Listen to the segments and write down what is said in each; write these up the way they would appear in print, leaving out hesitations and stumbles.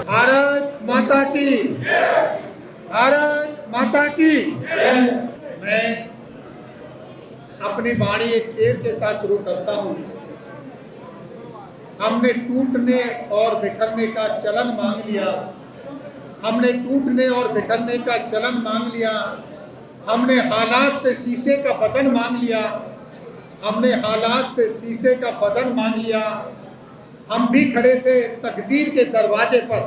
भारत माता की, भारत माता की। मैं अपनी वाणी एक शेर के साथ शुरू करता हूँ। हमने टूटने और बिखरने का चलन मांग लिया, हमने टूटने और बिखरने का चलन मांग लिया। हमने हालात से शीशे का बदन मांग लिया, हमने हालात से शीशे का बदन मांग लिया। हम भी खड़े थे तकदीर के दरवाजे पर,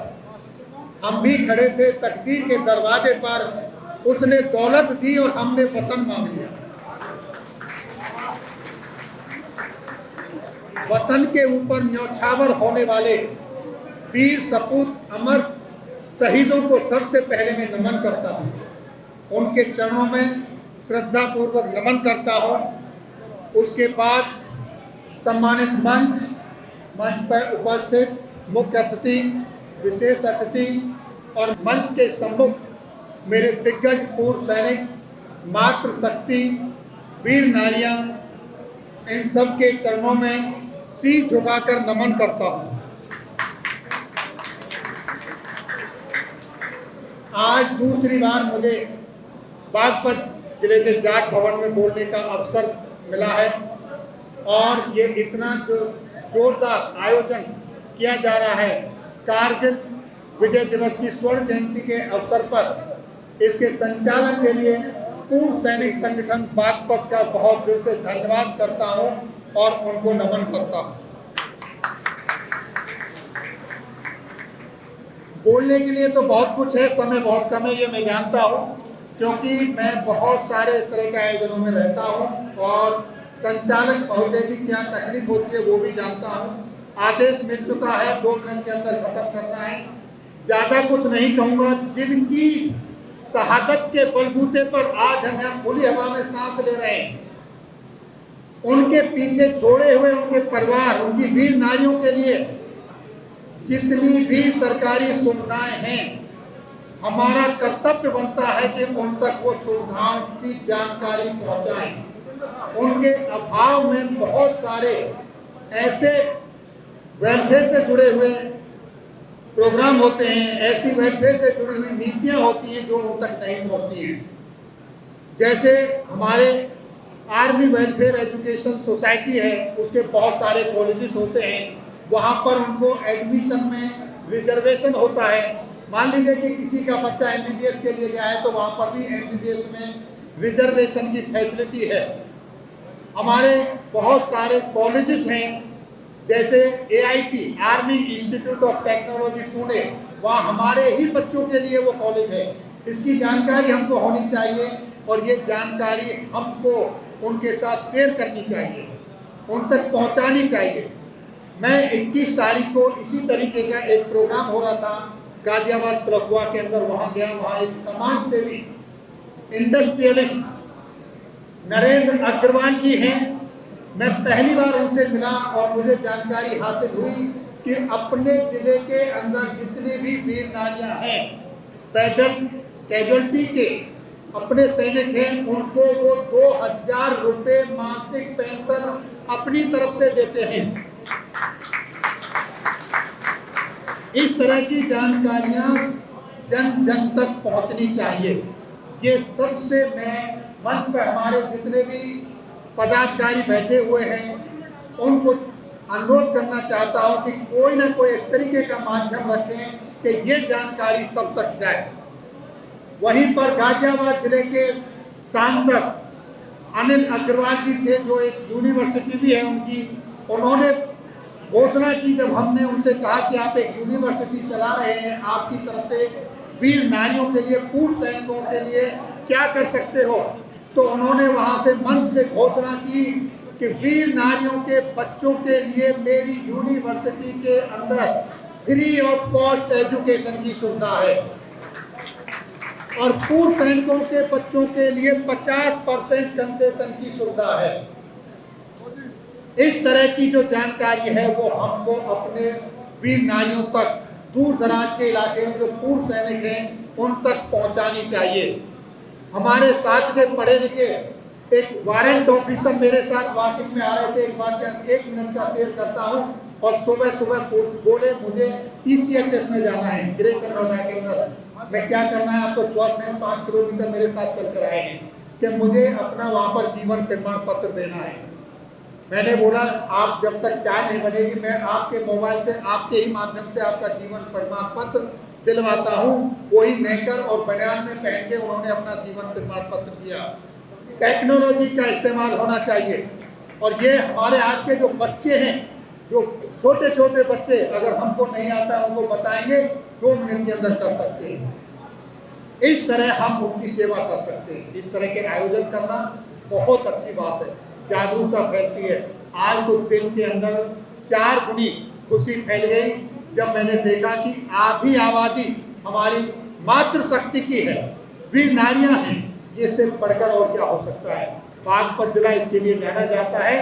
हम भी खड़े थे तकदीर के दरवाजे पर। उसने दौलत दी और हमने वतन मांग लिया। वतन के ऊपर न्यौछावर होने वाले वीर सपूत अमर शहीदों को सबसे पहले मैं नमन करता हूँ, उनके चरणों में श्रद्धा पूर्वक नमन करता हूँ। उसके बाद सम्मानित मंच पर उपस्थित मुख्य अतिथि, विशेष अतिथि और मंच के सम्मुख मेरे दिग्गज पूर्व सैनिक, मातृशक्ति, वीर नारियां, इन सब के चरणों में शीश झुकाकर नमन करता हूं। आज दूसरी बार मुझे बागपत जिले के जाट भवन में बोलने का अवसर मिला है और ये इतना जो जोरदार आयोजन किया जा रहा है कारगिल विजय दिवस की स्वर्ण जयंती के अवसर पर, इसके संचालन के लिए पूर्व सैनिक संगठन बागपत का बहुत दिल से धन्यवाद करता हूं और उनको नमन करता हूं। बोलने के लिए तो बहुत कुछ है, समय बहुत कम है, ये मैं जानता हूं, क्योंकि मैं बहुत सारे इस तरह के आयोजनों में रहता हूं और संचालक महोदय की क्या तकलीफ होती है वो भी जानता हूं। आदेश मिल चुका है, 2 मिनट के अंदर खत्म करना है। ज्यादा कुछ नहीं कहूंगा। जिनकी शहादत के बलबूते पर आज हम यहाँ खुली हवा में सांस ले रहे हैं, उनके पीछे छोड़े हुए उनके परिवार, उनकी वीर नारियों के लिए जितनी भी सरकारी सुविधाएं हैं, हमारा कर्तव्य बनता है कि उन तक वो सुविधाओं की जानकारी पहुंचाएं। उनके अभाव में बहुत सारे ऐसे वेलफेयर से जुड़े हुए प्रोग्राम होते हैं, ऐसी वेलफेयर से जुड़ी हुई नीतियां होती हैं जो उन तक नहीं पहुंचती हैं। जैसे हमारे आर्मी वेलफेयर एजुकेशन सोसाइटी है, उसके बहुत सारे कॉलेजेस होते हैं, वहाँ पर उनको एडमिशन में रिजर्वेशन होता है। मान लीजिए कि किसी का बच्चा MBBS के लिए गया है तो वहाँ पर भी MBBS में रिजर्वेशन की फैसिलिटी है। हमारे बहुत सारे कॉलेजेस हैं, जैसे AIT army institute of technology Pune, वहाँ हमारे ही बच्चों के लिए वो कॉलेज है। इसकी जानकारी हमको होनी चाहिए और ये जानकारी हमको उनके साथ शेयर करनी चाहिए, उन तक पहुँचानी चाहिए। मैं 21 तारीख को इसी तरीके का एक प्रोग्राम हो रहा था गाजियाबाद प्लकुआ के अंदर, वहाँ गया। वहाँ एक समाज सेवी इंडस्ट्रियलिस्ट नरेंद्र अग्रवाल जी हैं। मैं पहली बार उनसे मिला और मुझे जानकारी हासिल हुई कि अपने जिले के अंदर जितने भी वीर नारियां हैं, पैदल कैजुअल्टी के अपने सैनिक हैं, उनको वो 2000 रुपये मासिक पेंशन अपनी तरफ से देते हैं। इस तरह की जानकारियां जन जन तक पहुंचनी चाहिए। ये सबसे मैं मंच पर हमारे जितने भी पदाधिकारी बैठे हुए हैं उनको अनुरोध करना चाहता हूं कि कोई ना कोई इस तरीके का माध्यम रखें कि ये जानकारी सब तक जाए। वहीं पर गाजियाबाद जिले के सांसद अनिल अग्रवाल जी थे, जो एक यूनिवर्सिटी भी है उनकी, उन्होंने घोषणा की, जब हमने उनसे कहा कि आप एक यूनिवर्सिटी चला रहे हैं, आपकी तरफ से वीर नारियों के लिए, पूर्व सैनिकों के लिए क्या कर सकते हो, तो उन्होंने वहां से मंच से घोषणा की कि वीर नारियों के बच्चों के लिए मेरी यूनिवर्सिटी के अंदर फ्री ऑफ कॉस्ट एजुकेशन की सुविधा है। और पूर्व सैनिकों के बच्चों के लिए 50% कंसेशन की सुविधा है। इस तरह की जो जानकारी है वो हमको अपने वीर नारियों तक, दूर दराज के इलाके में जो पूर्व सैनिक हैं उन तक पहुंचानी चाहिए। हमारे साथ के पढ़े लिखे एक वारंट ऑफिसर मेरे साथ वाकिफ में आ रहे थे, एक बार 1 मिनट का शेयर करता हूं, और सुबह सुबह बोले मुझे ECHS में जाना है, ग्रेटर नोएडा के अंदर। मैं क्या करना है आपको, स्वास्थ्य में 5 किलोमीटर मेरे साथ चल कर आए हैं कि मुझे अपना वहां पर जीवन प्रमाण पत्र देना है। मैंने बोला आप जब तक चाय नहीं बनेगी मैं आपके मोबाइल से, आपके ही माध्यम से आपका जीवन प्रमाण पत्र दिलवाता हूँ। वही नेकर और बनियान में पहन के उन्होंने अपना जीवन प्रमाण पत्र दिया। टेक्नोलॉजी का इस्तेमाल होना चाहिए, और ये हमारे आज के जो बच्चे हैं, जो छोटे छोटे बच्चे, अगर हमको नहीं आता उनको बताएंगे 2 मिनट के अंदर कर सकते हैं। इस तरह हम उनकी सेवा कर सकते हैं। इस तरह के आयोजन करना बहुत अच्छी बात है, जागरूकता फैलती है। आज तो दिल के अंदर 4 गुनी खुशी फैल गई जब मैंने देखा कि आधी आबादी हमारी मातृशक्ति की है, वीर नारियां हैं। ये सिर्फ बढ़कर और क्या हो सकता है। बागपत जिला इसके लिए जाना जाता है।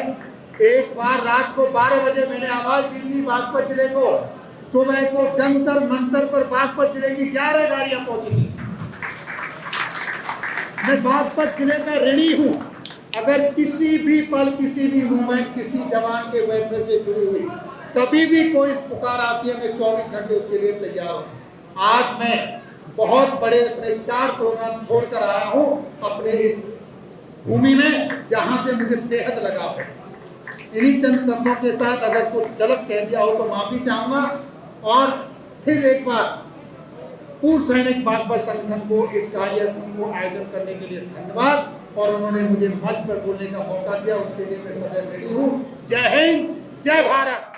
एक बार रात को 12 बजे मैंने आवाज दी थी बागपत जिले को, सुबह को जंतर मंतर पर बागपत जिले की 11 गाड़ियां पहुंची थी। मैं बागपत जिले का ऋणी हूं। अगर किसी भी पल, किसी भी मूवमेंट, किसी जवान के वेलफेयर से जुड़ी हुई कभी भी कोई पुकार आती है, मैं 24 घंटे उसके लिए तैयार हूँ। आज मैं बहुत बड़े अपने 4 प्रोग्राम छोड़कर आया हूँ अपने इस भूमि में, जहाँ से मुझे बेहद लगाव है। इन्हीं चंद शब्दों के साथ अगर कुछ गलत कह दिया हो तो माफी चाहूँगा, और फिर एक बार पूर्व सैनिक बागपत संगठन को इस कार्यक्रम को आयोजन करने के लिए धन्यवाद, और उन्होंने मुझे मंच पर बोलने का मौका दिया, उसके लिए मैं सदैव रेडी हूँ। जय हिंद, जय भारत।